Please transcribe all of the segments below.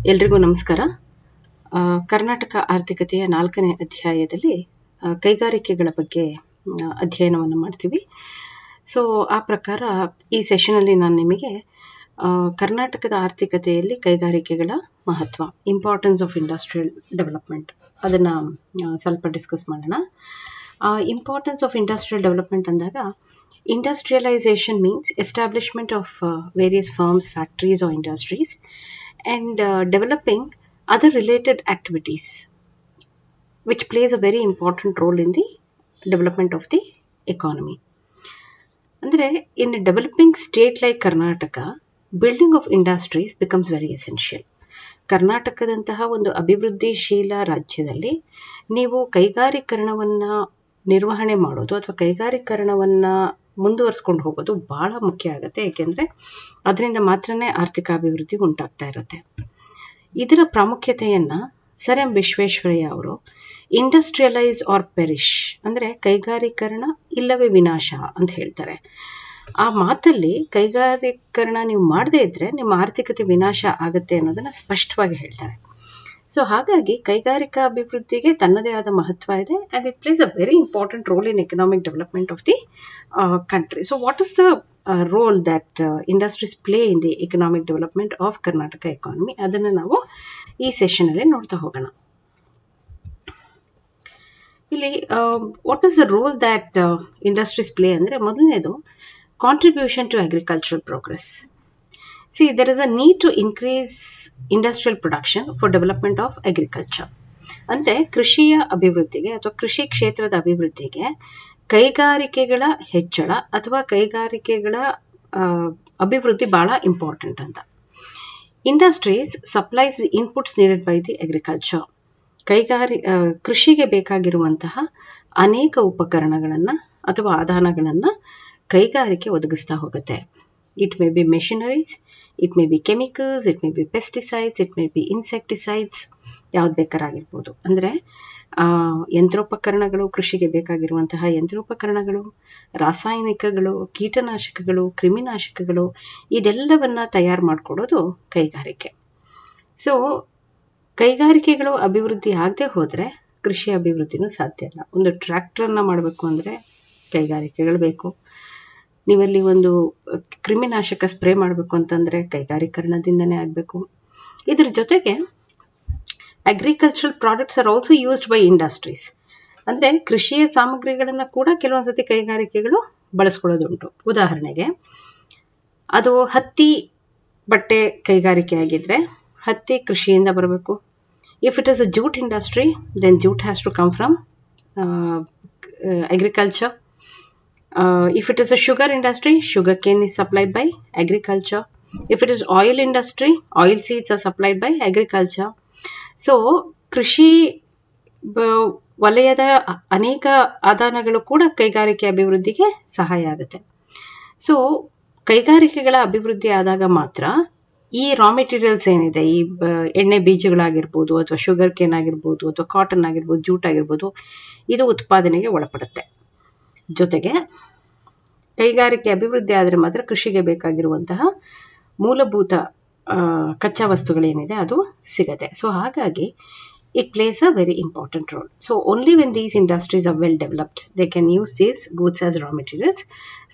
ಎಲ್ರಿಗೂ ನಮಸ್ಕಾರ. ಕರ್ನಾಟಕ ಆರ್ಥಿಕತೆಯ 4ನೇ ಅಧ್ಯಾಯದಲ್ಲಿ ಕೈಗಾರಿಕೆಗಳ ಬಗ್ಗೆ ಅಧ್ಯಯನವನ್ನು ಮಾಡ್ತೀವಿ. ಸೊ ಆ ಪ್ರಕಾರ ಈ ಸೆಷನಲ್ಲಿ ನಾನು ನಿಮಗೆ ಕರ್ನಾಟಕದ ಆರ್ಥಿಕತೆಯಲ್ಲಿ ಕೈಗಾರಿಕೆಗಳ ಮಹತ್ವ, ಇಂಪಾರ್ಟೆನ್ಸ್ ಆಫ್ ಇಂಡಸ್ಟ್ರಿಯಲ್ ಡೆವಲಪ್ಮೆಂಟ್, ಅದನ್ನು ಸ್ವಲ್ಪ ಡಿಸ್ಕಸ್ ಮಾಡೋಣ. ಇಂಪಾರ್ಟೆನ್ಸ್ ಆಫ್ ಇಂಡಸ್ಟ್ರಿಯಲ್ ಡೆವಲಪ್ಮೆಂಟ್ ಅಂದಾಗ, industrialisation means establishment of various firms, factories or industries and developing other related activities which plays a very important role in the development of the economy. Andre, in a developing state like Karnataka, building of industries becomes very essential. ಕರ್ನಾಟಕದಂತಹ ಒಂದು ಅಭಿವೃದ್ಧಿಶೀಲ ರಾಜ್ಯದಲ್ಲಿ ನೀವು ಕೈಗಾರೀಕರಣವನ್ನು ನಿರ್ವಹಣೆ ಮಾಡೋದು ಅಥವಾ ಕೈಗಾರೀಕರಣವನ್ನು ಮುಂದುವರಿಸ್ಕೊಂಡು ಹೋಗೋದು ಬಹಳ ಮುಖ್ಯ ಆಗುತ್ತೆ. ಏಕೆಂದರೆ ಅದರಿಂದ ಮಾತ್ರನೇ ಆರ್ಥಿಕ ಅಭಿವೃದ್ಧಿ ಉಂಟಾಗ್ತಾ ಇರುತ್ತೆ. ಇದರ ಪ್ರಾಮುಖ್ಯತೆಯನ್ನು ಸರ್ ಎಂ ವಿಶ್ವೇಶ್ವರಯ್ಯ ಅವರು ಇಂಡಸ್ಟ್ರಿಯಲೈಸ್ ಆರ್ ಪೆರಿಶ್, ಅಂದರೆ ಕೈಗಾರೀಕರಣ ಇಲ್ಲವೇ ವಿನಾಶ ಅಂತ ಹೇಳ್ತಾರೆ. ಆ ಮಾತಲ್ಲಿ ಕೈಗಾರೀಕರಣ ನೀವು ಮಾಡದೇ ಇದ್ರೆ ನಿಮ್ಮ ಆರ್ಥಿಕತೆ ವಿನಾಶ ಆಗುತ್ತೆ ಅನ್ನೋದನ್ನ ಸ್ಪಷ್ಟವಾಗಿ ಹೇಳ್ತಾರೆ. ಸೊ ಹಾಗಾಗಿ ಕೈಗಾರಿಕಾ ಅಭಿವೃದ್ಧಿಗೆ ತನ್ನದೇ ಆದ ಮಹತ್ವ ಇದೆ, and it plays a very important role in economic development of the country. So what is the role that industries play in the economic development of Karnataka economy? ಅದನ್ನು ನಾವು ಈ ಸೆಷನ್ ಅಲ್ಲಿ ನೋಡ್ತಾ ಹೋಗೋಣ. ಇಲ್ಲಿ what is the role that industries play ಅಂದರೆ, ಮೊದಲನೇದು contribution to agricultural progress. See, there is a need to increase industrial production for development of agriculture. ಅಂದರೆ ಕೃಷಿಯ ಅಭಿವೃದ್ಧಿಗೆ ಅಥವಾ ಕೃಷಿ ಕ್ಷೇತ್ರದ ಅಭಿವೃದ್ಧಿಗೆ ಕೈಗಾರಿಕೆಗಳ ಹೆಚ್ಚಳ ಅಥವಾ ಕೈಗಾರಿಕೆಗಳ ಅಭಿವೃದ್ಧಿ ಬಹಳ ಇಂಪಾರ್ಟೆಂಟ್ ಅಂತ. Industries supplies the inputs needed by the agriculture. ಕೃಷಿಗೆ ಬೇಕಾಗಿರುವಂತಹ ಅನೇಕ ಉಪಕರಣಗಳನ್ನು ಅಥವಾ ಆಧಾನಗಳನ್ನು ಕೈಗಾರಿಕೆ ಒದಗಿಸ್ತಾ ಹೋಗುತ್ತೆ. It may be machineries, it may be chemicals, it may be pesticides, it may be insecticides, ಯಾವ್ದು ಬೇಕಾರಾಗಿರ್ಬೋದು. ಅಂದರೆ ಯಂತ್ರೋಪಕರಣಗಳು, ಕೃಷಿಗೆ ಬೇಕಾಗಿರುವಂತಹ ಯಂತ್ರೋಪಕರಣಗಳು, ರಾಸಾಯನಿಕಗಳು, ಕೀಟನಾಶಕಗಳು, ಕ್ರಿಮಿನಾಶಕಗಳು, ಇದೆಲ್ಲವನ್ನ ತಯಾರು ಮಾಡಿಕೊಡೋದು ಕೈಗಾರಿಕೆ. ಸೊ ಕೈಗಾರಿಕೆಗಳು ಅಭಿವೃದ್ಧಿ ಆಗದೆ ಹೋದರೆ ಕೃಷಿ ಅಭಿವೃದ್ಧಿನೂ ಸಾಧ್ಯ ಇಲ್ಲ. ಒಂದು ಟ್ರ್ಯಾಕ್ಟರನ್ನು ಮಾಡಬೇಕು ಅಂದರೆ ಕೈಗಾರಿಕೆಗಳು ಬೇಕು. ನೀವಲ್ಲಿ ಒಂದು ಕ್ರಿಮಿನಾಶಕ ಸ್ಪ್ರೇ ಮಾಡಬೇಕು ಅಂತಂದರೆ ಕೈಗಾರೀಕರಣದಿಂದನೇ ಆಗಬೇಕು. ಇದರ ಜೊತೆಗೆ agricultural products are also used by industries. ಅಂದರೆ ಕೃಷಿಯ ಸಾಮಗ್ರಿಗಳನ್ನು ಕೂಡ ಕೆಲವೊಂದ್ಸತಿ ಕೈಗಾರಿಕೆಗಳು ಬಳಸ್ಕೊಳ್ಳೋದುಂಟು. ಉದಾಹರಣೆಗೆ, ಅದು ಹತ್ತಿ ಬಟ್ಟೆ ಕೈಗಾರಿಕೆ ಆಗಿದ್ರೆ ಹತ್ತಿ ಕೃಷಿಯಿಂದ ಬರಬೇಕು. If it is a jute industry, then jute has to come from agriculture. If it is a sugar industry, sugar cane is supplied by agriculture. If it is oil industry, oil seeds are supplied by agriculture. So ಕೃಷಿ ವಲಯದ ಅನೇಕ ಆದಾನಗಳು ಕೂಡ ಕೈಗಾರಿಕೆ ಅಭಿವೃದ್ಧಿಗೆ ಸಹಾಯ ಆಗುತ್ತೆ. So ಕೈಗಾರಿಕೆಗಳ ಅಭಿವೃದ್ಧಿ ಆದಾಗ ಮಾತ್ರ ಈ ರಾ ಮೆಟೀರಿಯಲ್ಸ್ ಏನಿದೆ, ಈ ಎಣ್ಣೆ ಬೀಜಗಳಾಗಿರ್ಬೋದು ಅಥವಾ ಶುಗರ್ ಕೇನ್ ಆಗಿರ್ಬೋದು ಅಥವಾ ಕಾಟನ್ ಆಗಿರ್ಬೋದು, ಜೂಟ್ ಆಗಿರ್ಬೋದು, ಇದು ಉತ್ಪಾದನೆಗೆ ಒಳಪಡುತ್ತೆ. ಜೊತೆಗೆ ಕೈಗಾರಿಕೆ ಅಭಿವೃದ್ಧಿ ಆದರೆ ಮಾತ್ರ ಕೃಷಿಗೆ ಬೇಕಾಗಿರುವಂತಹ ಮೂಲಭೂತ ಕಚ್ಚಾ ವಸ್ತುಗಳೇನಿದೆ ಅದು ಸಿಗತ್ತೆ. ಸೊ ಹಾಗಾಗಿ it plays a very important role. So only when these industries are well developed, they can use these goods as raw materials.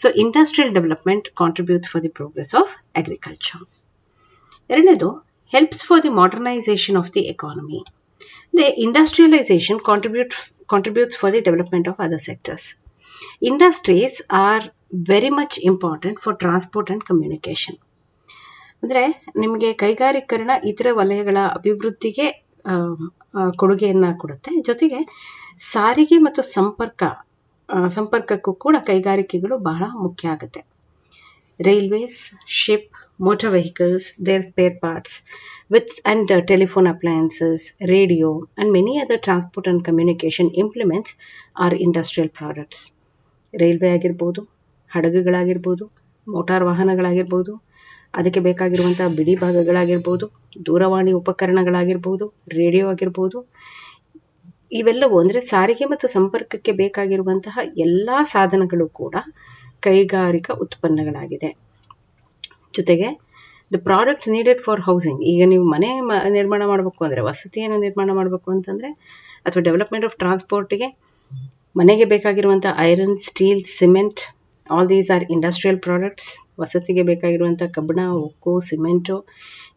So industrial development contributes for the progress of agriculture. ಎರಡನೇದು, helps for the modernisation of the economy. The industrialisation contributes for the development of other sectors. Industries are very much important for transport and communication. ಅಂದರೆ ನಿಮಗೆ ಕೈಗಾರೀಕರಣ ಇತರ ವಲಯಗಳ ಅಭಿವೃದ್ಧಿಗೆ ಕೊಡುಗೆಯನ್ನು ಕೊಡುತ್ತೆ. ಜೊತೆಗೆ ಸಾರಿಗೆ ಮತ್ತು ಸಂಪರ್ಕಕ್ಕೂ ಕೂಡ ಕೈಗಾರಿಕೆಗಳು ಬಹಳ ಮುಖ್ಯ ಆಗುತ್ತೆ. Railways, ship, motor vehicles, their spare parts, and telephone appliances, radio, and many other transport and communication implements are industrial products. Railway ಆಗಿರ್ಬೋದು, ಹಡಗುಗಳಾಗಿರ್ಬೋದು, ಮೋಟಾರ್ ವಾಹನಗಳಾಗಿರ್ಬೋದು, ಅದಕ್ಕೆ ಬೇಕಾಗಿರುವಂಥ ಬಿಡಿ ಭಾಗಗಳಾಗಿರ್ಬೋದು, ದೂರವಾಣಿ ಉಪಕರಣಗಳಾಗಿರ್ಬೋದು, ರೇಡಿಯೋ ಆಗಿರ್ಬೋದು, ಇವೆಲ್ಲವೂ ಅಂದರೆ ಸಾರಿಗೆ ಮತ್ತು ಸಂಪರ್ಕಕ್ಕೆ ಬೇಕಾಗಿರುವಂತಹ ಎಲ್ಲ ಸಾಧನಗಳು ಕೂಡ ಕೈಗಾರಿಕಾ ಉತ್ಪನ್ನಗಳಾಗಿದೆ. ಜೊತೆಗೆ the products needed for housing. ಈಗ ನೀವು ಮನೆ ನಿರ್ಮಾಣ ಮಾಡಬೇಕು ಅಂದರೆ, ವಸತಿಯನ್ನು ನಿರ್ಮಾಣ ಮಾಡಬೇಕು ಅಂತಂದರೆ, ಅಥವಾ ಡೆವಲಪ್ಮೆಂಟ್ ಆಫ್ ಟ್ರಾನ್ಸ್ಪೋರ್ಟಿಗೆ ಮನೆಗೆ ಬೇಕಾಗಿರುವಂಥ iron, steel, cement, all these are industrial products. ವಸತಿಗೆ ಬೇಕಾಗಿರುವಂಥ ಕಬ್ಬಣ, ಉಕ್ಕು, ಸಿಮೆಂಟು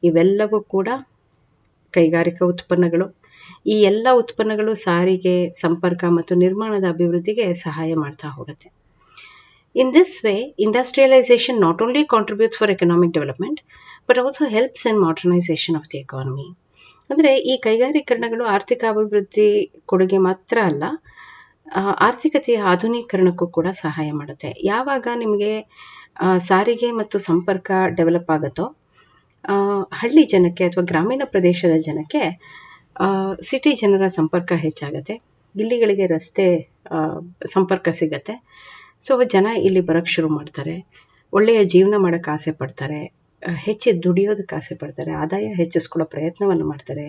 ಇವೆಲ್ಲವೂ ಕೂಡ ಕೈಗಾರಿಕಾ ಉತ್ಪನ್ನಗಳು. ಈ ಎಲ್ಲ ಉತ್ಪನ್ನಗಳು ಸಾರಿಗೆ, ಸಂಪರ್ಕ ಮತ್ತು ನಿರ್ಮಾಣದ ಅಭಿವೃದ್ಧಿಗೆ ಸಹಾಯ ಮಾಡ್ತಾ ಹೋಗುತ್ತೆ. In this way, industrialization not only contributes for economic development, but also helps in modernization of the economy. ಅಂದರೆ ಈ ಕೈಗಾರೀಕರಣಗಳು ಆರ್ಥಿಕ ಅಭಿವೃದ್ಧಿ ಕೊಡುಗೆ ಮಾತ್ರ ಅಲ್ಲ, ಆರ್ಥಿಕತೆಯ ಆಧುನೀಕರಣಕ್ಕೂ ಕೂಡ ಸಹಾಯ ಮಾಡುತ್ತೆ. ಯಾವಾಗ ನಿಮಗೆ ಸಾರಿಗೆ ಮತ್ತು ಸಂಪರ್ಕ ಡೆವಲಪ್ ಆಗುತ್ತೋ, ಹಳ್ಳಿ ಜನಕ್ಕೆ ಅಥವಾ ಗ್ರಾಮೀಣ ಪ್ರದೇಶದ ಜನಕ್ಕೆ ಸಿಟಿ ಜನರ ಸಂಪರ್ಕ ಹೆಚ್ಚಾಗುತ್ತೆ, ದಿಲ್ಲಿಗಳಿಗೆ ರಸ್ತೆ ಸಂಪರ್ಕ ಸಿಗತ್ತೆ. ಸೊ ಜನ ಇಲ್ಲಿ ಬರೋಕ್ಕೆ ಶುರು ಮಾಡ್ತಾರೆ, ಒಳ್ಳೆಯ ಜೀವನ ಮಾಡೋಕ್ಕೆ ಆಸೆ ಪಡ್ತಾರೆ, ಹೆಚ್ಚು ದುಡಿಯೋದಕ್ಕೆ ಆಸೆ ಪಡ್ತಾರೆ, ಆದಾಯ ಹೆಚ್ಚಿಸ್ಕೊಳ್ಳೋ ಪ್ರಯತ್ನವನ್ನು ಮಾಡ್ತಾರೆ,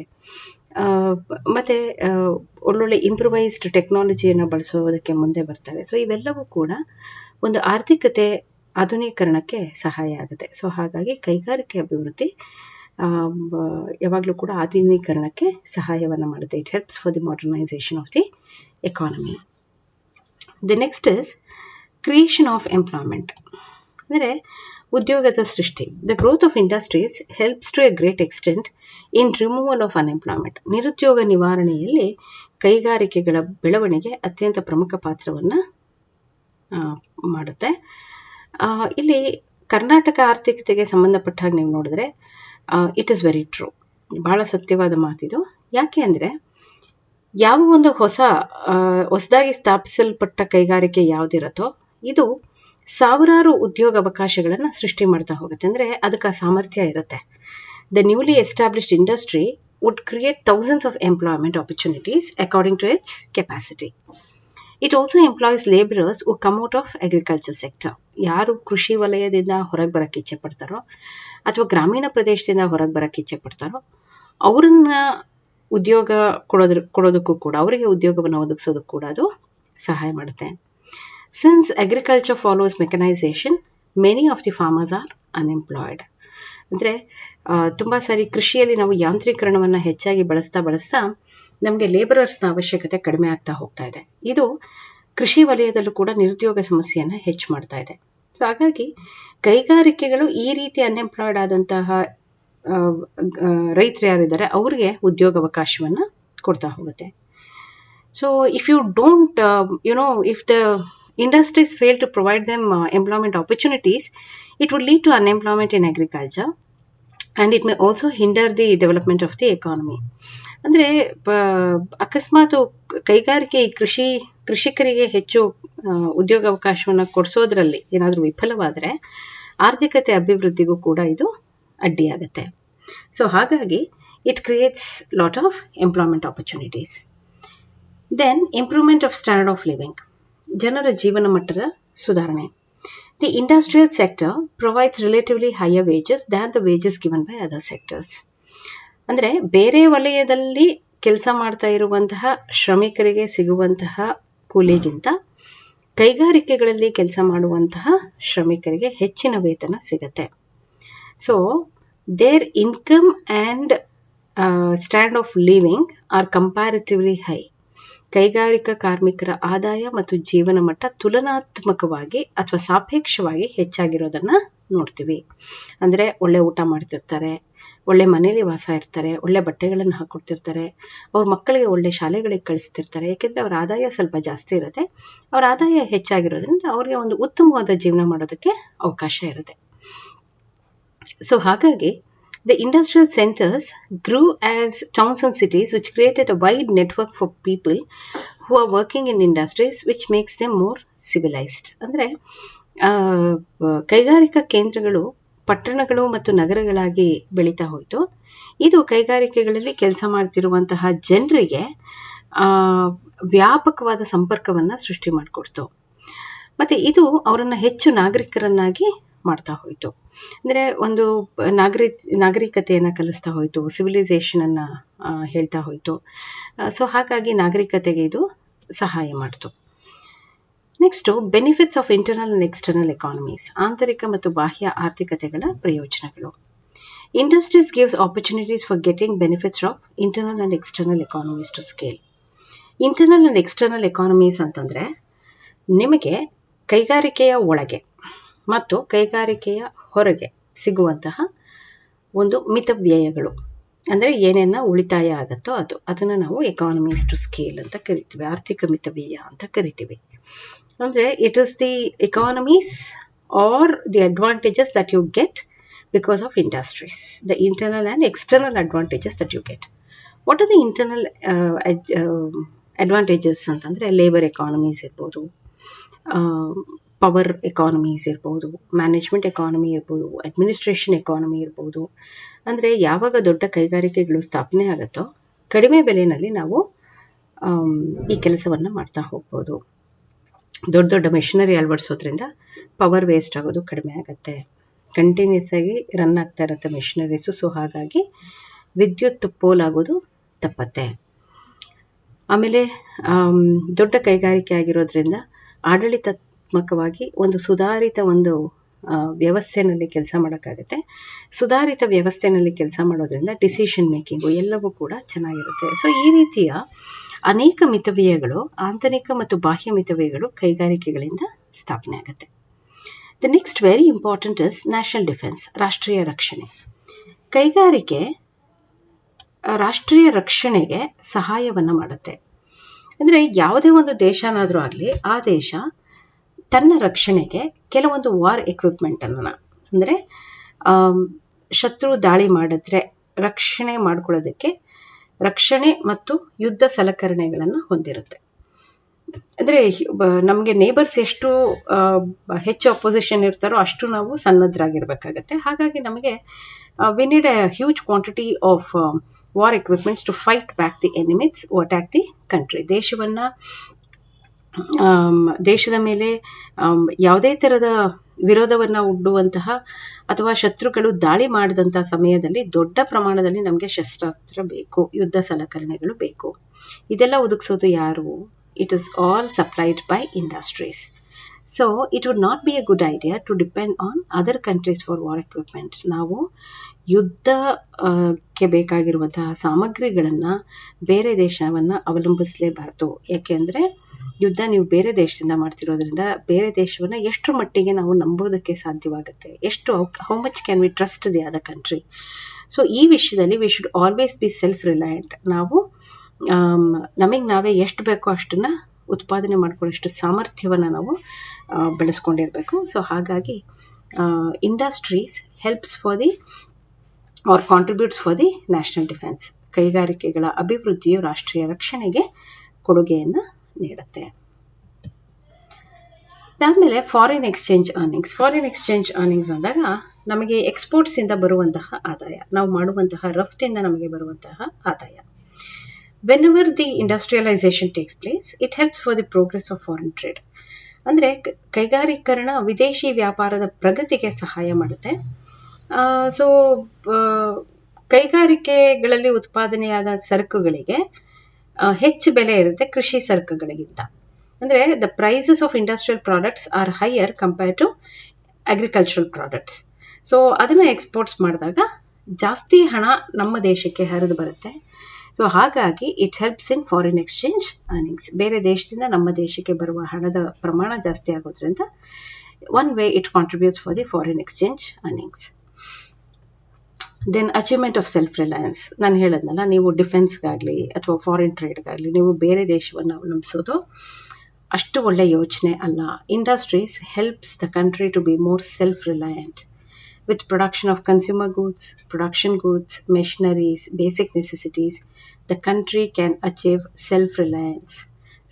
ಮತ್ತು ಒಳ್ಳೊಳ್ಳೆ ಇಂಪ್ರೂವೈಸ್ಡ್ ಟೆಕ್ನಾಲಜಿಯನ್ನು ಬಳಸೋದಕ್ಕೆ ಮುಂದೆ ಬರ್ತಾರೆ. ಸೊ ಇವೆಲ್ಲವೂ ಕೂಡ ಒಂದು ಆರ್ಥಿಕತೆ ಆಧುನೀಕರಣಕ್ಕೆ ಸಹಾಯ ಆಗುತ್ತೆ. ಸೊ ಹಾಗಾಗಿ ಕೈಗಾರಿಕೆ ಅಭಿವೃದ್ಧಿ ಯಾವಾಗಲೂ ಕೂಡ ಆಧುನೀಕರಣಕ್ಕೆ ಸಹಾಯವನ್ನು ಮಾಡುತ್ತೆ. It helps for the modernisation of the economy. The next is creation of employment, ಅಂದರೆ ಉದ್ಯೋಗದ ಸೃಷ್ಟಿ. The growth of industries helps to a great extent in removal of unemployment. ನಿರುದ್ಯೋಗ ನಿವಾರಣೆಯಲ್ಲಿ ಕೈಗಾರಿಕೆಗಳ ಬೆಳವಣಿಗೆ ಅತ್ಯಂತ ಪ್ರಮುಖ ಪಾತ್ರವನ್ನು ಮಾಡುತ್ತೆ. ಇಲ್ಲಿ ಕರ್ನಾಟಕ ಆರ್ಥಿಕತೆಗೆ ಸಂಬಂಧಪಟ್ಟ ಹಾಗೆ ನೀವು ನೋಡಿದ್ರೆ ಇಟ್ ಈಸ್ ವೆರಿ ಟ್ರೂ, ಭಾಳ ಸತ್ಯವಾದ ಮಾತಿದು. ಯಾಕೆ ಅಂದರೆ ಯಾವ ಒಂದು ಹೊಸದಾಗಿ ಸ್ಥಾಪಿಸಲ್ಪಟ್ಟ ಕೈಗಾರಿಕೆ ಯಾವುದಿರುತ್ತೋ ಇದು ಸಾವಿರಾರು ಉದ್ಯೋಗ ಅವಕಾಶಗಳನ್ನು ಸೃಷ್ಟಿ ಮಾಡ್ತಾ ಹೋಗುತ್ತೆ. ಅಂದರೆ ಅದಕ್ಕೆ ಸಾಮರ್ಥ್ಯ ಇರುತ್ತೆ. The newly established industry would create thousands of employment opportunities according to its capacity. It also employs labourers who come out of agriculture sector. ಯಾರು ಕೃಷಿ ವಲಯದಿಂದ ಹೊರಗೆ ಬರೋಕ್ಕೆ ಇಚ್ಛೆ ಪಡ್ತಾರೋ ಅಥವಾ ಗ್ರಾಮೀಣ ಪ್ರದೇಶದಿಂದ ಹೊರಗೆ ಬರೋಕ್ಕೆ ಇಚ್ಛೆ ಪಡ್ತಾರೋ ಅವರನ್ನ ಉದ್ಯೋಗ ಕೊಡೋದಕ್ಕೂ ಕೂಡ, ಅವರಿಗೆ ಉದ್ಯೋಗವನ್ನು ಒದಗಿಸೋದಕ್ಕೂ ಕೂಡ ಅದು ಸಹಾಯ ಮಾಡುತ್ತೆ. Since agriculture follows mechanization, many of the farmers are unemployed. ಅಂದರೆ ತುಂಬ ಸಾರಿ ಕೃಷಿಯಲ್ಲಿ ನಾವು ಯಾಂತ್ರೀಕರಣವನ್ನು ಹೆಚ್ಚಾಗಿ ಬಳಸ್ತಾ ನಮಗೆ ಲೇಬರರ್ಸ್ನ ಅವಶ್ಯಕತೆ ಕಡಿಮೆ ಆಗ್ತಾ ಹೋಗ್ತಾ ಇದೆ. ಇದು ಕೃಷಿ ವಲಯದಲ್ಲೂ ಕೂಡ ನಿರುದ್ಯೋಗ ಸಮಸ್ಯೆಯನ್ನು ಹೆಚ್ಚು ಮಾಡ್ತಾ ಇದೆ. ಸೊ ಹಾಗಾಗಿ ಕೈಗಾರಿಕೆಗಳು ಈ ರೀತಿ ಅನ್ಎಂಪ್ಲಾಯ್ಡ್ ಆದಂತಹ ರೈತರು ಯಾರಿದ್ದಾರೆ ಅವ್ರಿಗೆ ಉದ್ಯೋಗಾವಕಾಶವನ್ನು ಕೊಡ್ತಾ ಹೋಗುತ್ತೆ. So if you don't if the industries fail to provide them employment opportunities, it would lead to unemployment in agriculture and it may also hinder the development of the economy. ಅಂದರೆ ಅಕಸ್ಮಾತ್ ಕೈಗಾರಿಕೆ ಕೃಷಿಕರಿಗೆ ಹೆಚ್ಚು ಉದ್ಯೋಗಾವಕಾಶವನ್ನು ಕೊಡಿಸೋದ್ರಲ್ಲಿ ಏನಾದರೂ ವಿಫಲವಾದರೆ ಆರ್ಥಿಕತೆ ಅಭಿವೃದ್ಧಿಗೂ ಕೂಡ ಇದು ಅಡ್ಡಿಯಾಗುತ್ತೆ. ಸೊ ಹಾಗಾಗಿ it creates lot of employment opportunities. Then improvement of standard of living, ಜನರ ಜೀವನ ಮಟ್ಟದ ಸುಧಾರಣೆ. The industrial sector provides relatively higher wages than the wages given by other sectors. ಅಂದರೆ ಬೇರೆ ವಲಯದಲ್ಲಿ ಕೆಲಸ ಮಾಡ್ತಾ ಇರುವಂತಹ ಶ್ರಮಿಕರಿಗೆ ಸಿಗುವಂತಹ ಕೂಲಿಗಿಂತ ಕೈಗಾರಿಕೆಗಳಲ್ಲಿ ಕೆಲಸ ಮಾಡುವಂತಹ ಶ್ರಮಿಕರಿಗೆ ಹೆಚ್ಚಿನ ವೇತನ ಸಿಗತ್ತೆ. So their income and stand of living are comparatively high. ಕೈಗಾರಿಕಾ ಕಾರ್ಮಿಕರ ಆದಾಯ ಮತ್ತು ಜೀವನ ಮಟ್ಟ ತುಲನಾತ್ಮಕವಾಗಿ ಅಥವಾ ಸಾಪೇಕ್ಷವಾಗಿ ಹೆಚ್ಚಾಗಿರೋದನ್ನು ನೋಡ್ತೀವಿ. ಅಂದರೆ ಒಳ್ಳೆ ಊಟ ಮಾಡ್ತಿರ್ತಾರೆ, ಒಳ್ಳೆ ಮನೇಲಿ ವಾಸ ಇರ್ತಾರೆ, ಒಳ್ಳೆ ಬಟ್ಟೆಗಳನ್ನು ಹಾಕ್ಕೊಡ್ತಿರ್ತಾರೆ, ಅವ್ರ ಮಕ್ಕಳಿಗೆ ಒಳ್ಳೆ ಶಾಲೆಗಳಿಗೆ ಕಳಿಸ್ತಿರ್ತಾರೆ. ಯಾಕೆಂದರೆ ಅವ್ರ ಆದಾಯ ಸ್ವಲ್ಪ ಜಾಸ್ತಿ ಇರುತ್ತೆ. ಅವ್ರ ಆದಾಯ ಹೆಚ್ಚಾಗಿರೋದ್ರಿಂದ ಅವ್ರಿಗೆ ಒಂದು ಉತ್ತಮವಾದ ಜೀವನ ಮಾಡೋದಕ್ಕೆ ಅವಕಾಶ ಇರುತ್ತೆ. ಸೊ ಹಾಗಾಗಿ the industrial centers grew as towns and cities, which created a wide network for people who are working in industries, which makes them more civilized. ಅಂದರೆ ಕೈಗಾರಿಕಾ ಕೇಂದ್ರಗಳು ಪಟ್ಟಣಗಳು ಮತ್ತು ನಗರಗಳಾಗಿ ಬೆಳೀತಾ ಹೋಯಿತು. ಇದು ಕೈಗಾರಿಕೆಗಳಲ್ಲಿ ಕೆಲಸ ಮಾಡ್ತಿರುವಂತಹ ಜನರಿಗೆ ವ್ಯಾಪಕವಾದ ಸಂಪರ್ಕವನ್ನು ಸೃಷ್ಟಿ ಮಾಡಿಕೊಡ್ತು. ಮತ್ತು ಇದು ಅವರನ್ನು ಹೆಚ್ಚು ನಾಗರಿಕರನ್ನಾಗಿ ಮಾಡ್ತಾ ಹೋಯಿತು. ಅಂದರೆ ಒಂದು ನಾಗರಿಕತೆಯನ್ನು ಕಲಿಸ್ತಾ ಹೋಯಿತು, ಸಿವಿಲೈಸೇಷನನ್ನು ಹೇಳ್ತಾ ಹೋಯಿತು. ಸೊ ಹಾಗಾಗಿ ನಾಗರಿಕತೆಗೆ ಇದು ಸಹಾಯ ಮಾಡಿತು. Next benefits of internal and external economies, ಆಂತರಿಕ ಮತ್ತು ಬಾಹ್ಯ ಆರ್ಥಿಕತೆಗಳ ಪ್ರಯೋಜನಗಳು. Industries gives opportunities for getting benefits from internal and external economies to scale. Internal and external economies ಅಂತಂದರೆ ನಿಮಗೆ ಕೈಗಾರಿಕೆಯ ಒಳಗೆ ಮತ್ತು ಕೈಗಾರಿಕೆಯ ಹೊರಗೆ ಸಿಗುವಂತಹ ಒಂದು ಮಿತವ್ಯಯಗಳು, ಅಂದರೆ ಏನೇನ ಉಳಿತಾಯ ಆಗುತ್ತೋ ಅದನ್ನು ನಾವು ಎಕಾನಮೀಸ್ ಟು ಸ್ಕೇಲ್ ಅಂತ ಕರಿತೀವಿ, ಆರ್ಥಿಕ ಮಿತವ್ಯಯ ಅಂತ ಕರಿತೀವಿ. ಅಂದರೆ it is the economies are the advantages that you get because of industries, the internal and external advantages that you get. What are the internal advantages ಅಂತಂದರೆ ಲೇಬರ್ ಎಕಾನಮೀಸ್ ಇರ್ಬೋದು, power economies ಇರ್ಬೋದು, management economy ಇರ್ಬೋದು, administration economy ಇರ್ಬೋದು. ಅಂದರೆ ಯಾವಾಗ ದೊಡ್ಡ ಕೈಗಾರಿಕೆಗಳು ಸ್ಥಾಪನೆ ಆಗುತ್ತೋ ಕಡಿಮೆ ಬೆಲೆಯಲ್ಲಿ ನಾವು ಈ ಕೆಲಸವನ್ನು ಮಾಡ್ತಾ ಹೋಗ್ಬೋದು. ದೊಡ್ಡ ದೊಡ್ಡ ಮೆಷಿನರಿ ಅಳವಡಿಸೋದ್ರಿಂದ ಪವರ್ ವೇಸ್ಟ್ ಆಗೋದು ಕಡಿಮೆ ಆಗುತ್ತೆ. ಕಂಟಿನ್ಯೂಸ್ ಆಗಿ ರನ್ ಆಗ್ತಾ ಇರುತ್ತೆ ಮೆಷಿನರೀಸು, ಸೊ ಹಾಗಾಗಿ ವಿದ್ಯುತ್ ಪೋಲಾಗೋದು ತಪ್ಪತ್ತೆ. ಆಮೇಲೆ ದೊಡ್ಡ ಕೈಗಾರಿಕೆ ಆಗಿರೋದ್ರಿಂದ ಆಡಳಿತಾತ್ಮಕವಾಗಿ ಒಂದು ಸುಧಾರಿತ ಒಂದು ವ್ಯವಸ್ಥೆಯಲ್ಲಿ ಕೆಲಸ ಮಾಡೋಕ್ಕಾಗುತ್ತೆ. ಸುಧಾರಿತ ವ್ಯವಸ್ಥೆಯಲ್ಲಿ ಕೆಲಸ ಮಾಡೋದ್ರಿಂದ ಡಿಸಿಷನ್ ಮೇಕಿಂಗು ಎಲ್ಲವೂ ಕೂಡ ಚೆನ್ನಾಗಿರುತ್ತೆ. ಸೊ ಈ ರೀತಿಯ ಅನೇಕ ಮಿತವ್ಯಯಗಳು, ಆಂತರಿಕ ಮತ್ತು ಬಾಹ್ಯ ಮಿತವ್ಯಯಗಳು ಕೈಗಾರಿಕೆಗಳಿಂದ ಸ್ಥಾಪನೆ ಆಗುತ್ತೆ. The next very important is national defense, ರಾಷ್ಟ್ರೀಯ ರಕ್ಷಣೆ. ಕೈಗಾರಿಕೆ ರಾಷ್ಟ್ರೀಯ ರಕ್ಷಣೆಗೆ ಸಹಾಯವನ್ನು ಮಾಡುತ್ತೆ. ಅಂದರೆ ಯಾವುದೇ ಒಂದು ದೇಶನಾದರೂ ಆಗಲಿ, ಆ ದೇಶ ತನ್ನ ರಕ್ಷಣೆಗೆ ಕೆಲವೊಂದು ವಾರ್ ಎಕ್ವಿಪ್ಮೆಂಟನ್ನು, ಅಂದರೆ ಶತ್ರು ದಾಳಿ ಮಾಡಿದ್ರೆ ರಕ್ಷಣೆ ಮಾಡ್ಕೊಳ್ಳೋದಕ್ಕೆ ರಕ್ಷಣೆ ಮತ್ತು ಯುದ್ಧ ಸಲಕರಣೆಗಳನ್ನು ಹೊಂದಿರುತ್ತೆ. ಅಂದರೆ ನಮಗೆ ನೇಬರ್ಸ್ ಎಷ್ಟು ಹೆಚ್ಚು ಅಪೋಸಿಷನ್ ಇರ್ತಾರೋ ಅಷ್ಟು ನಾವು ಸನ್ನದ್ಧರಾಗಿರ್ಬೇಕಾಗತ್ತೆ. ಹಾಗಾಗಿ ನಮಗೆ we need a huge quantity of war equipments to fight back the enemies who attack the country. ದೇಶದ ಮೇಲೆ ಯಾವುದೇ ಥರದ ವಿರೋಧವನ್ನು ಒಡ್ಡುವಂತಹ ಅಥವಾ ಶತ್ರುಗಳು ದಾಳಿ ಮಾಡಿದಂಥ ಸಮಯದಲ್ಲಿ ದೊಡ್ಡ ಪ್ರಮಾಣದಲ್ಲಿ ನಮಗೆ ಶಸ್ತ್ರಾಸ್ತ್ರ ಬೇಕು, ಯುದ್ಧ ಸಲಕರಣೆಗಳು ಬೇಕು. ಇದೆಲ್ಲ ಒದಗಿಸೋದು ಯಾರು? It is all supplied by industries. So it would not be a good idea to depend on other countries for war equipment. ನಾವು ಯುದ್ಧಕ್ಕೆ ಬೇಕಾಗಿರುವಂತಹ ಸಾಮಗ್ರಿಗಳನ್ನು ಬೇರೆ ದೇಶವನ್ನು ಅವಲಂಬಿಸಲೇಬಾರ್ದು. ಯಾಕೆಂದರೆ ಯುದ್ಧ ನೀವು ಬೇರೆ ದೇಶದಿಂದ ಮಾಡ್ತಿರೋದ್ರಿಂದ ಬೇರೆ ದೇಶವನ್ನು ಎಷ್ಟರ ಮಟ್ಟಿಗೆ ನಾವು ನಂಬೋದಕ್ಕೆ ಸಾಧ್ಯವಾಗುತ್ತೆ, how much can we trust the other country. So ಈ ವಿಷಯದಲ್ಲಿ we should always B self ರಿಲಯಂಟ್. ನಾವು ನಮಗೆ ನಾವೇ ಎಷ್ಟು ಬೇಕೋ ಅಷ್ಟನ್ನು ಉತ್ಪಾದನೆ ಮಾಡ್ಕೊಳ್ಳೋಷ್ಟು ಸಾಮರ್ಥ್ಯವನ್ನು ನಾವು ಬೆಳೆಸ್ಕೊಂಡಿರಬೇಕು. ಸೊ ಹಾಗಾಗಿ industries helps for the are contributes for the national defence. ಕೈಗಾರಿಕೆಗಳ ಅಭಿವೃದ್ಧಿಯು ರಾಷ್ಟ್ರೀಯ ರಕ್ಷಣೆಗೆ ಕೊಡುಗೆಯನ್ನು ನೀಡುತ್ತೆ. ಅದಾದಮೇಲೆ foreign exchange earnings. Foreign exchange earnings ಅಂದಾಗ ನಮಗೆ ಎಕ್ಸ್ಪೋರ್ಟ್ಸಿಂದ ಬರುವಂತಹ ಆದಾಯ, ನಾವು ಮಾಡುವಂತಹ ರಫ್ತಿಂದ ನಮಗೆ ಬರುವಂತಹ ಆದಾಯ. Whenever the industrialization takes place, it helps for the progress of foreign trade. ಅಂದರೆ ಕೈಗಾರೀಕರಣ ವಿದೇಶಿ ವ್ಯಾಪಾರದ ಪ್ರಗತಿಗೆ ಸಹಾಯ ಮಾಡುತ್ತೆ. ಸೊ ಕೈಗಾರಿಕೆಗಳಲ್ಲಿ ಉತ್ಪಾದನೆಯಾದ ಸರಕುಗಳಿಗೆ ಹೆಚ್ಚು ಬೆಲೆ ಇರುತ್ತೆ ಕೃಷಿ ಸರಕುಗಳಿಗಿಂತ. ಅಂದರೆ the prices of industrial products are higher compare to agricultural products. So ಅದನ್ನು ಎಕ್ಸ್ಪೋರ್ಟ್ಸ್ ಮಾಡಿದಾಗ ಜಾಸ್ತಿ ಹಣ ನಮ್ಮ ದೇಶಕ್ಕೆ ಹರಿದು ಬರುತ್ತೆ. ಸೊ ಹಾಗಾಗಿ it helps in foreign exchange earnings. ಬೇರೆ ದೇಶದಿಂದ ನಮ್ಮ ದೇಶಕ್ಕೆ ಬರುವ ಹಣದ ಪ್ರಮಾಣ ಜಾಸ್ತಿ ಆಗೋದ್ರಿಂದ one way it contributes for the foreign exchange earnings. Then achievement of self reliance. ನಾನು ಹೇಳದ್ನಲ್ಲ, ನೀವು ಡಿಫೆನ್ಸ್ಗಾಗಲಿ ಅಥವಾ ಫಾರಿನ್ ಟ್ರೇಡ್ಗಾಗಲಿ ನೀವು ಬೇರೆ ದೇಶವನ್ನು ಅವಲಂಬಿಸೋದು ಅಷ್ಟು ಒಳ್ಳೆ ಯೋಚನೆ ಅಲ್ಲ. Industries helps the country to be more self reliant. With production of consumer goods, production goods, machineries, basic necessities, the country can achieve self-reliance.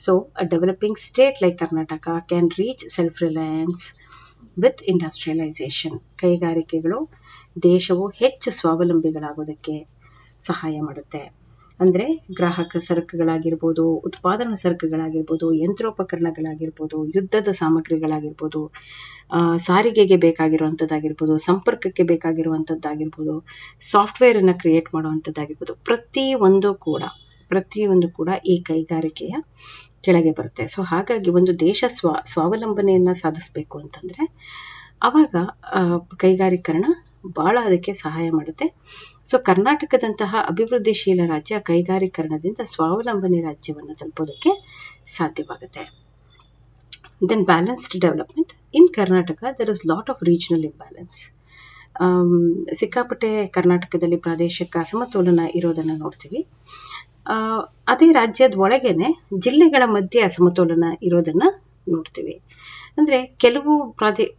So, a developing state like Karnataka can reach self-reliance with industrialization. ಕೈಗಾರಿಕೆಗಳು ದೇಶವು ಹೆಚ್ಚು ಸ್ವಾವಲಂಬಿಗಳಾಗೋದಕ್ಕೆ ಸಹಾಯ ಮಾಡುತ್ತೆ. ಅಂದರೆ ಗ್ರಾಹಕ ಸರಕುಗಳಾಗಿರ್ಬೋದು, ಉತ್ಪಾದನಾ ಸರಕುಗಳಾಗಿರ್ಬೋದು, ಯಂತ್ರೋಪಕರಣಗಳಾಗಿರ್ಬೋದು, ಯುದ್ಧದ ಸಾಮಗ್ರಿಗಳಾಗಿರ್ಬೋದು, ಸಾರಿಗೆಗೆ ಬೇಕಾಗಿರುವಂಥದ್ದಾಗಿರ್ಬೋದು, ಸಂಪರ್ಕಕ್ಕೆ ಬೇಕಾಗಿರುವಂಥದ್ದಾಗಿರ್ಬೋದು, ಸಾಫ್ಟ್ವೇರನ್ನು ಕ್ರಿಯೇಟ್ ಮಾಡುವಂಥದ್ದಾಗಿರ್ಬೋದು, ಪ್ರತಿಯೊಂದು ಕೂಡ ಈ ಕೈಗಾರಿಕೆಯ ಕೆಳಗೆ ಬರುತ್ತೆ. ಸೊ ಹಾಗಾಗಿ ಒಂದು ದೇಶ ಸ್ವಾವಲಂಬನೆಯನ್ನು ಸಾಧಿಸಬೇಕು ಅಂತಂದರೆ ಆವಾಗ ಕೈಗಾರೀಕರಣ ಭಾಳ ಅದಕ್ಕೆ ಸಹಾಯ ಮಾಡುತ್ತೆ. ಸೊ ಕರ್ನಾಟಕದಂತಹ ಅಭಿವೃದ್ಧಿಶೀಲ ರಾಜ್ಯ ಕೈಗಾರೀಕರಣದಿಂದ ಸ್ವಾವಲಂಬನೆ ರಾಜ್ಯವನ್ನು ತಲುಪೋದಕ್ಕೆ ಸಾಧ್ಯವಾಗುತ್ತೆ. Then balanced development. In Karnataka, there is lot of regional imbalance. ಸಿಕ್ಕಾಪಟ್ಟೆ ಕರ್ನಾಟಕದಲ್ಲಿ ಪ್ರಾದೇಶಿಕ ಅಸಮತೋಲನ ಇರೋದನ್ನು ನೋಡ್ತೀವಿ. ಅದೇ ರಾಜ್ಯದ ಒಳಗೇನೆ ಜಿಲ್ಲೆಗಳ ಮಧ್ಯೆ ಅಸಮತೋಲನ ಇರೋದನ್ನು ನೋಡ್ತೀವಿ. ಅಂದರೆ ಕೆಲವು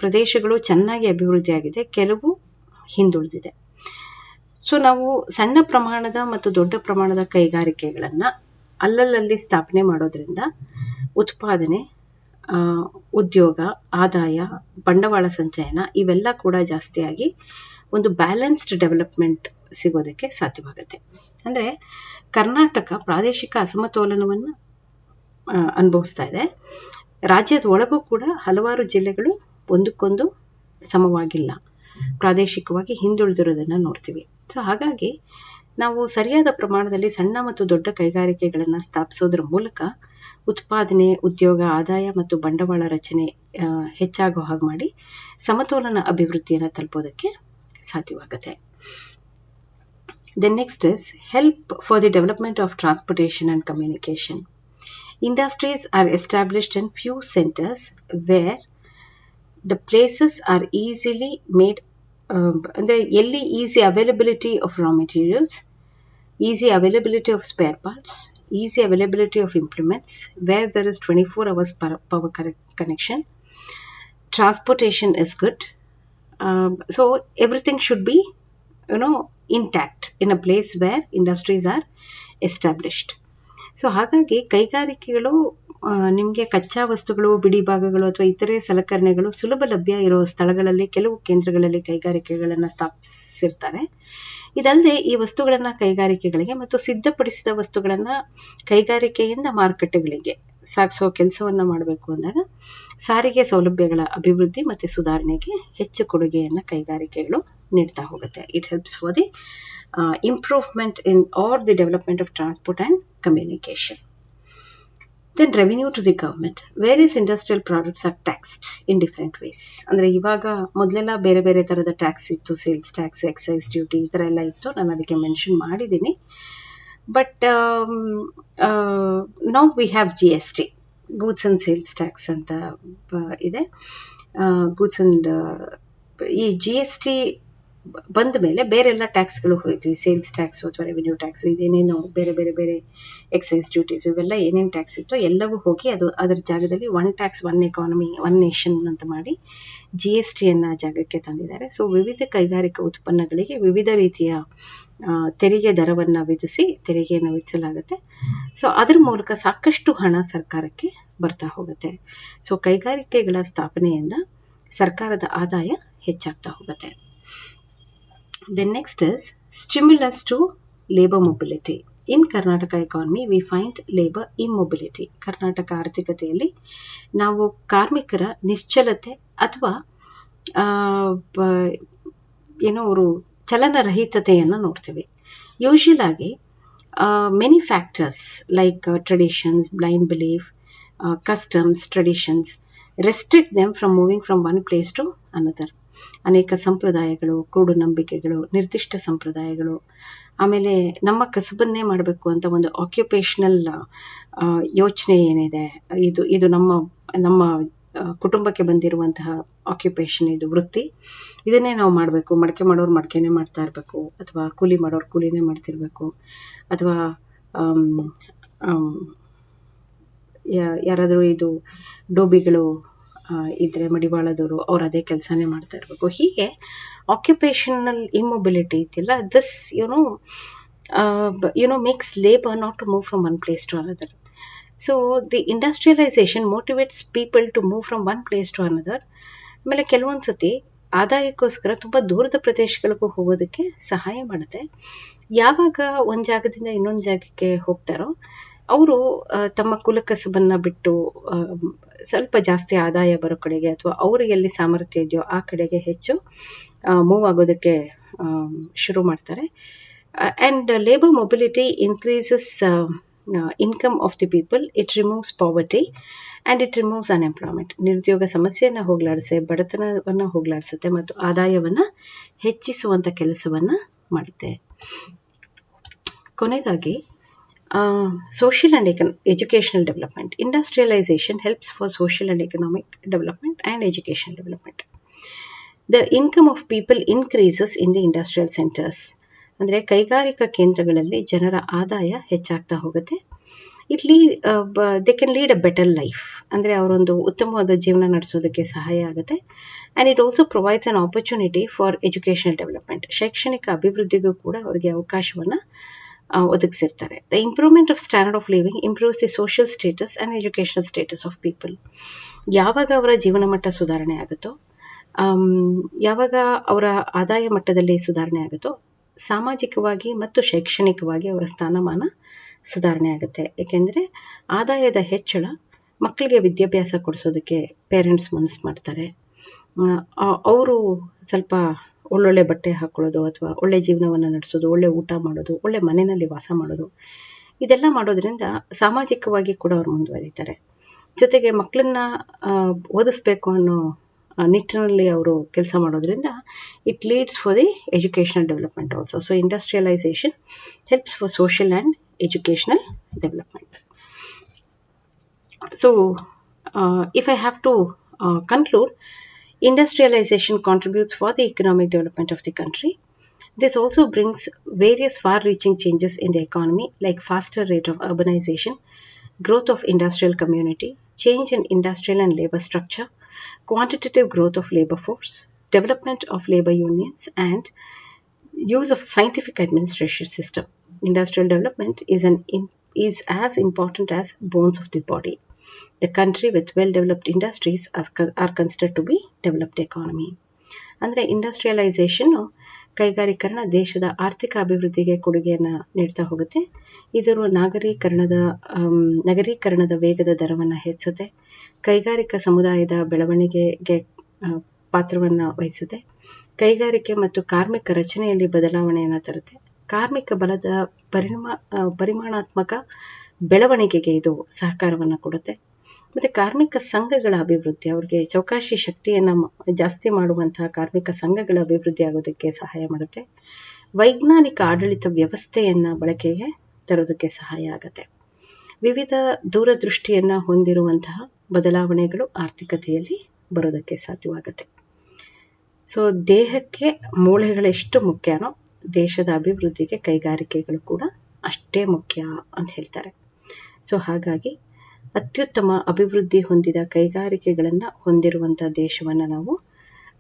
ಪ್ರದೇಶಗಳು ಚೆನ್ನಾಗಿ ಅಭಿವೃದ್ಧಿಯಾಗಿದೆ, ಕೆಲವು ಹಿಂದುಳಿದಿದೆ. ಸೊ ನಾವು ಸಣ್ಣ ಪ್ರಮಾಣದ ಮತ್ತು ದೊಡ್ಡ ಪ್ರಮಾಣದ ಕೈಗಾರಿಕೆಗಳನ್ನು ಅಲ್ಲಲ್ಲಿ ಸ್ಥಾಪನೆ ಮಾಡೋದ್ರಿಂದ ಉತ್ಪಾದನೆ, ಉದ್ಯೋಗ, ಆದಾಯ, ಬಂಡವಾಳ ಸಂಚಯನ ಇವೆಲ್ಲ ಕೂಡ ಜಾಸ್ತಿಯಾಗಿ ಒಂದು ಬ್ಯಾಲೆನ್ಸ್ಡ್ ಡೆವಲಪ್ಮೆಂಟ್ ಸಿಗೋದಕ್ಕೆ ಸಾಧ್ಯವಾಗುತ್ತೆ. ಅಂದರೆ ಕರ್ನಾಟಕ ಪ್ರಾದೇಶಿಕ ಅಸಮತೋಲನವನ್ನು ಅನುಭವಿಸ್ತಾ ಇದೆ. ರಾಜ್ಯದ ಒಳಗೂ ಕೂಡ ಹಲವಾರು ಜಿಲ್ಲೆಗಳು ಒಂದಕ್ಕೊಂದು ಸಮವಾಗಿಲ್ಲ, ಪ್ರಾದೇಶಿಕವಾಗಿ ಹಿಂದುಳಿದಿರೋದನ್ನು ನೋಡ್ತೀವಿ. ಸೊ ಹಾಗಾಗಿ ನಾವು ಸರಿಯಾದ ಪ್ರಮಾಣದಲ್ಲಿ ಸಣ್ಣ ಮತ್ತು ದೊಡ್ಡ ಕೈಗಾರಿಕೆಗಳನ್ನು ಸ್ಥಾಪಿಸೋದ್ರ ಮೂಲಕ ಉತ್ಪಾದನೆ, ಉದ್ಯೋಗ, ಆದಾಯ ಮತ್ತು ಬಂಡವಾಳ ರಚನೆ ಹೆಚ್ಚಾಗೋ ಹಾಗೆ ಮಾಡಿ ಸಮತೋಲನ ಅಭಿವೃದ್ಧಿಯನ್ನು ತಲುಪೋದಕ್ಕೆ ಸಾಧ್ಯವಾಗುತ್ತೆ. Then next is help for the development of transportation and communication. Industries are established in few centers where the places are easily made, ಅಂದರೆ ಎಲ್ಲಿ easy availability of raw materials, easy availability of spare parts, easy availability of implements, where there is 24 hours power connection, transportation is good. So everything should be intact in a place where industries are established. So ಹಾಗಾಗಿ ಕೈಗಾರಿಕೆಗಳು ನಿಮಗೆ ಕಚ್ಚಾ ವಸ್ತುಗಳು, ಬಿಡಿ ಭಾಗಗಳು ಅಥವಾ ಇತರೆ ಸಲಕರಣೆಗಳು ಸುಲಭ ಲಭ್ಯ ಇರೋ ಸ್ಥಳಗಳಲ್ಲಿ ಕೆಲವು ಕೇಂದ್ರಗಳಲ್ಲಿ ಕೈಗಾರಿಕೆಗಳನ್ನು ಸ್ಥಾಪಿಸಿರ್ತಾರೆ. ಇದಲ್ಲದೆ ಈ ವಸ್ತುಗಳನ್ನು ಕೈಗಾರಿಕೆಗಳಿಗೆ ಮತ್ತು ಸಿದ್ಧಪಡಿಸಿದ ವಸ್ತುಗಳನ್ನು ಕೈಗಾರಿಕೆಯಿಂದ ಮಾರುಕಟ್ಟೆಗಳಿಗೆ ಸಾಗಿಸೋ ಕೆಲಸವನ್ನು ಮಾಡಬೇಕು ಅಂದಾಗ ಸಾರಿಗೆ ಸೌಲಭ್ಯಗಳ ಅಭಿವೃದ್ಧಿ ಮತ್ತು ಸುಧಾರಣೆಗೆ ಹೆಚ್ಚು ಕೊಡುಗೆಯನ್ನು ಕೈಗಾರಿಕೆಗಳು ನೀಡ್ತಾ ಹೋಗುತ್ತೆ. It helps for the improvement in R the development of transport and communication. Then revenue to the government. Various industrial products are taxed in different ways. ಅಂದರೆ ಇವಾಗ ಮೊದಲೆಲ್ಲ ಬೇರೆ ಬೇರೆ ಥರದ ಟ್ಯಾಕ್ಸ್ ಇತ್ತು, ಸೇಲ್ಸ್ ಟ್ಯಾಕ್ಸ್, ಎಕ್ಸೈಸ್ ಡ್ಯೂಟಿ ಈ ಥರ ಎಲ್ಲ ಇತ್ತು. ನಾನು ಅದಕ್ಕೆ ಮೆನ್ಷನ್ ಮಾಡಿದ್ದೀನಿ. But now we have GST, goods and sales tax ಅಂತ ಇದೆ. ಗೂಡ್ಸ್ ಆ್ಯಂಡ್ ಈ GST ಬಂದ ಮೇಲೆ ಬೇರೆಲ್ಲ ಟ್ಯಾಕ್ಸ್ಗಳು ಹೋಯಿತು. ಈ ಸೇಲ್ಸ್ ಟ್ಯಾಕ್ಸು ಅಥವಾ ರೆವಿನ್ಯೂ ಟ್ಯಾಕ್ಸು ಇದೇನೇನು ಬೇರೆ ಬೇರೆ ಬೇರೆ ಎಕ್ಸೈಸ್ ಡ್ಯೂಟೀಸು ಇವೆಲ್ಲ ಏನೇನು ಟ್ಯಾಕ್ಸ್ ಇತ್ತು ಎಲ್ಲವೂ ಹೋಗಿ ಅದರ ಜಾಗದಲ್ಲಿ one tax, one economy, one nation ಅಂತ ಮಾಡಿ GSTಯನ್ನು ಜಾಗಕ್ಕೆ ತಂದಿದ್ದಾರೆ. ಸೊ ವಿವಿಧ ಕೈಗಾರಿಕಾ ಉತ್ಪನ್ನಗಳಿಗೆ ವಿವಿಧ ರೀತಿಯ ತೆರಿಗೆ ದರವನ್ನು ವಿಧಿಸಿ ತೆರಿಗೆಯನ್ನು ವಿಧಿಸಲಾಗುತ್ತೆ. ಸೊ ಅದರ ಮೂಲಕ ಸಾಕಷ್ಟು ಹಣ ಸರ್ಕಾರಕ್ಕೆ ಬರ್ತಾ ಹೋಗುತ್ತೆ. ಸೊ ಕೈಗಾರಿಕೆಗಳ ಸ್ಥಾಪನೆಯಿಂದ ಸರ್ಕಾರದ ಆದಾಯ ಹೆಚ್ಚಾಗ್ತಾ ಹೋಗುತ್ತೆ. Then next is stimulus to labor mobility. In Karnataka economy, we find labor immobility. Karnataka ಆರ್ಥಿಕತೆಯಲ್ಲಿ ನಾವು ಕಾರ್ಮಿಕರ ನಿಶ್ಚಲತೆ ಅಥವಾ ಅವರು ಚಲನರಹಿತತೆಯನ್ನು ನೋಡ್ತೀವಿ. ಯೂಶುವಲ್ ಆಗಿ many factors like traditions, blind belief, customs, traditions restrict them from moving from one place to another. ಅನೇಕ ಸಂಪ್ರದಾಯಗಳು, ಕೂಡು ನಂಬಿಕೆಗಳು, ನಿರ್ದಿಷ್ಟ ಸಂಪ್ರದಾಯಗಳು, ಆಮೇಲೆ ನಮ್ಮ ಕಸಬನ್ನೇ ಮಾಡಬೇಕು ಅಂತ ಒಂದು ಆಕ್ಯುಪೇಷನಲ್ ಯೋಚನೆ ಏನಿದೆ, ಇದು ನಮ್ಮ ಕುಟುಂಬಕ್ಕೆ ಬಂದಿರುವಂತಹ ಆಕ್ಯುಪೇಷನ್, ಇದು ವೃತ್ತಿ, ಇದನ್ನೇ ನಾವು ಮಾಡಬೇಕು. ಮಡಕೆ ಮಾಡೋರು ಮಡಕೆನೇ ಮಾಡ್ತಾ ಇರಬೇಕು, ಅಥವಾ ಕೂಲಿ ಮಾಡೋರು ಕೂಲಿನೇ ಮಾಡ್ತಿರ್ಬೇಕು, ಅಥವಾ ಯಾರಾದರೂ ಇದು ಡೋಬಿಗಳು ಇದ್ರೆ ಮಡಿವಾಳದವರು ಅವ್ರು ಅದೇ ಕೆಲಸನೇ ಮಾಡ್ತಾ ಇರಬೇಕು. ಹೀಗೆ ಆಕ್ಯುಪೇಷನಲ್ ಇಮ್ಮೊಬಿಲಿಟಿ ಇದೆಯಲ್ಲ, this makes labour not to move from one place to another. So the industrialisation motivates people to move from one place to another. ಆಮೇಲೆ ಕೆಲವೊಂದು ಸತಿ ಆದಾಯಕ್ಕೋಸ್ಕರ ತುಂಬ ದೂರದ ಪ್ರದೇಶಗಳಿಗೂ ಹೋಗೋದಕ್ಕೆ ಸಹಾಯ ಮಾಡುತ್ತೆ. ಯಾವಾಗ ಒಂದು ಜಾಗದಿಂದ ಇನ್ನೊಂದು ಜಾಗಕ್ಕೆ ಹೋಗ್ತಾರೋ ಅವರು ತಮ್ಮ ಕುಲಕಸಬನ್ನು ಬಿಟ್ಟು ಸ್ವಲ್ಪ ಜಾಸ್ತಿ ಆದಾಯ ಬರೋ ಕಡೆಗೆ ಅಥವಾ ಅವ್ರಿಗೆ ಎಲ್ಲಿ ಸಾಮರ್ಥ್ಯ ಇದೆಯೋ ಆ ಕಡೆಗೆ ಹೆಚ್ಚು ಮೂವ್ ಆಗೋದಕ್ಕೆ ಶುರು ಮಾಡ್ತಾರೆ. And labour mobility increases income of the people, it removes poverty and it removes unemployment. ನಿರುದ್ಯೋಗ ಸಮಸ್ಯೆಯನ್ನು ಹೋಗಲಾಡಿಸಿ ಬಡತನವನ್ನು ಹೋಗಲಾಡಿಸುತ್ತೆ ಮತ್ತು ಆದಾಯವನ್ನು ಹೆಚ್ಚಿಸುವಂಥ ಕೆಲಸವನ್ನು ಮಾಡುತ್ತೆ. ಕೊನೆಯದಾಗಿ social and educational development. Industrialization helps for social and economic development and educational development. The income of people increases in the industrial centers. ಅಂದರೆ ಕೈಗಾರಿಕಾ ಕೇಂದ್ರಗಳಲ್ಲಿ ಜನರ ಆದಾಯ ಹೆಚ್ಚಾಗ್ತಾ ಹೋಗುತ್ತೆ. They can lead a better life, ಅಂದರೆ ಅವರೊಂದು ಉತ್ತಮವಾದ ಜೀವನ ನಡೆಸೋದಕ್ಕೆ ಸಹಾಯ ಆಗುತ್ತೆ. And it also provides an opportunity for educational development. ಶೈಕ್ಷಣಿಕ ಅಭಿವೃದ್ಧಿಗೂ ಕೂಡ ಅವರಿಗೆ ಅವಕಾಶವನ್ನು ಒದಗಿಸಿರ್ತಾರೆ. The improvement of standard of living improves the social status and educational status of people. ಯಾವಾಗ ಅವರ ಜೀವನ ಮಟ್ಟ ಸುಧಾರಣೆ ಆಗುತ್ತೋ, ಯಾವಾಗ ಅವರ ಆದಾಯ ಮಟ್ಟದಲ್ಲಿ ಸುಧಾರಣೆ ಆಗುತ್ತೋ, ಸಾಮಾಜಿಕವಾಗಿ ಮತ್ತು ಶೈಕ್ಷಣಿಕವಾಗಿ ಅವರ ಸ್ಥಾನಮಾನ ಸುಧಾರಣೆ ಆಗುತ್ತೆ. ಏಕೆಂದರೆ ಆದಾಯದ ಹೆಚ್ಚಳ ಮಕ್ಕಳಿಗೆ ವಿದ್ಯಾಭ್ಯಾಸ ಕೊಡಿಸೋದಕ್ಕೆ ಪೇರೆಂಟ್ಸ್ ಮನಸ್ಸು ಮಾಡ್ತಾರೆ. ಅವರು ಸ್ವಲ್ಪ ಒಳ್ಳೊಳ್ಳೆ ಬಟ್ಟೆ ಹಾಕ್ಕೊಳ್ಳೋದು ಅಥವಾ ಒಳ್ಳೆ ಜೀವನವನ್ನು ನಡೆಸೋದು, ಒಳ್ಳೆ ಊಟ ಮಾಡೋದು, ಒಳ್ಳೆ ಮನೆಯಲ್ಲಿ ವಾಸ ಮಾಡೋದು, ಇದೆಲ್ಲ ಮಾಡೋದ್ರಿಂದ ಸಾಮಾಜಿಕವಾಗಿ ಕೂಡ ಅವ್ರು ಮುಂದುವರಿತಾರೆ. ಜೊತೆಗೆ ಮಕ್ಕಳನ್ನ ಓದಿಸ್ಬೇಕು ಅನ್ನೋ ನಿಟ್ಟಿನಲ್ಲಿ ಅವರು ಕೆಲಸ ಮಾಡೋದ್ರಿಂದ it leads for the educational development also. So industrialisation helps for social and educational development. So if I have to conclude, industrialization contributes for the economic development of the country. This also brings various far-reaching changes in the economy, like faster rate of urbanization, growth of industrial community, change in industrial and labor structure, quantitative growth of labor force, development of labor unions, and use of scientific administration system. Industrial development is as important as bones of the body. The country with well-developed industries are considered to be developed economy. ಅಂದರೆ ಇಂಡಸ್ಟ್ರಿಯಲೈಸೇಷನ್ನು ಕೈಗಾರೀಕರಣ ದೇಶದ ಆರ್ಥಿಕ ಅಭಿವೃದ್ಧಿಗೆ ಕೊಡುಗೆಯನ್ನು ನೀಡ್ತಾ ಹೋಗುತ್ತೆ. ಇದರ ನಗರೀಕರಣದ ವೇಗದ ದರವನ್ನು ಹೆಚ್ಚುತ್ತೆ, ಕೈಗಾರಿಕಾ ಸಮುದಾಯದ ಬೆಳವಣಿಗೆಗೆ ಪಾತ್ರವನ್ನು ವಹಿಸುತ್ತೆ, ಕೈಗಾರಿಕೆ ಮತ್ತು ಕಾರ್ಮಿಕ ರಚನೆಯಲ್ಲಿ ಬದಲಾವಣೆಯನ್ನು ತರುತ್ತೆ, ಕಾರ್ಮಿಕ ಬಲದ ಪರಿಮಾಣಾತ್ಮಕ ಬೆಳವಣಿಗೆಗೆ ಇದು ಸಹಕಾರವನ್ನು ಕೊಡುತ್ತೆ, ಮತ್ತು ಕಾರ್ಮಿಕ ಸಂಘಗಳ ಅಭಿವೃದ್ಧಿ, ಅವ್ರಿಗೆ ಚೌಕಾಶಿ ಶಕ್ತಿಯನ್ನು ಜಾಸ್ತಿ ಮಾಡುವಂತಹ ಕಾರ್ಮಿಕ ಸಂಘಗಳ ಅಭಿವೃದ್ಧಿ ಆಗೋದಕ್ಕೆ ಸಹಾಯ ಮಾಡುತ್ತೆ, ವೈಜ್ಞಾನಿಕ ಆಡಳಿತ ವ್ಯವಸ್ಥೆಯನ್ನು ಬಳಕೆಗೆ ತರೋದಕ್ಕೆ ಸಹಾಯ ಆಗುತ್ತೆ. ವಿವಿಧ ದೂರದೃಷ್ಟಿಯನ್ನು ಹೊಂದಿರುವಂತಹ ಬದಲಾವಣೆಗಳು ಆರ್ಥಿಕತೆಯಲ್ಲಿ ಬರೋದಕ್ಕೆ ಸಾಧ್ಯವಾಗುತ್ತೆ. ಸೊ ದೇಹಕ್ಕೆ ಮೂಳೆಗಳೆಷ್ಟು ಮುಖ್ಯನೋ ದೇಶದ ಅಭಿವೃದ್ಧಿಗೆ ಕೈಗಾರಿಕೆಗಳು ಕೂಡ ಅಷ್ಟೇ ಮುಖ್ಯ ಅಂತ ಹೇಳ್ತಾರೆ. ಸೊ ಹಾಗಾಗಿ ಅತ್ಯುತ್ತಮ ಅಭಿವೃದ್ಧಿ ಹೊಂದಿದ ಕೈಗಾರಿಕೆಗಳನ್ನು ಹೊಂದಿರುವಂಥ ದೇಶವನ್ನು ನಾವು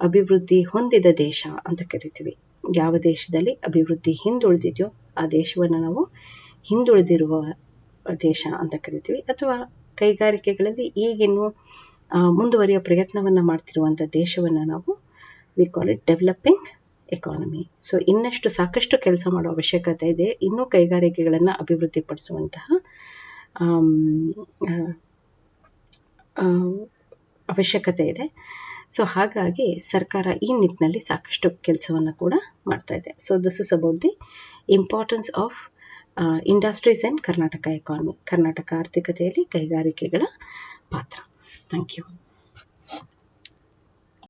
ಅಭಿವೃದ್ಧಿ ಹೊಂದಿದ ದೇಶ ಅಂತ ಕರಿತೀವಿ. ಯಾವ ದೇಶದಲ್ಲಿ ಅಭಿವೃದ್ಧಿ ಹಿಂದುಳಿದಿದೆಯೋ ಆ ದೇಶವನ್ನು ನಾವು ಹಿಂದುಳಿದಿರುವ ದೇಶ ಅಂತ ಕರಿತೀವಿ. ಅಥವಾ ಕೈಗಾರಿಕೆಗಳಲ್ಲಿ ಈಗಿನ್ನೂ ಮುಂದುವರಿಯೋ ಪ್ರಯತ್ನವನ್ನು ಮಾಡ್ತಿರುವಂಥ ದೇಶವನ್ನು ನಾವು we call it developing economy. So ಇನ್ನಷ್ಟು ಸಾಕಷ್ಟು ಕೆಲಸ ಮಾಡೋ ಅವಶ್ಯಕತೆ ಇದೆ, ಇನ್ನೂ ಕೈಗಾರಿಕೆಗಳನ್ನು ಅಭಿವೃದ್ಧಿಪಡಿಸುವಂತಹ ಅವಶ್ಯಕತೆ ಇದೆ. ಸೊ ಹಾಗಾಗಿ ಸರ್ಕಾರ ಈ ನಿಟ್ಟಿನಲ್ಲಿ ಸಾಕಷ್ಟು ಕೆಲಸವನ್ನು ಕೂಡ ಮಾಡ್ತಾ ಇದೆ. So this is about the importance of industries in Karnataka economy, Karnataka ಆರ್ಥಿಕತೆಯಲ್ಲಿ ಕೈಗಾರಿಕೆಗಳ ಪಾತ್ರ. Thank you.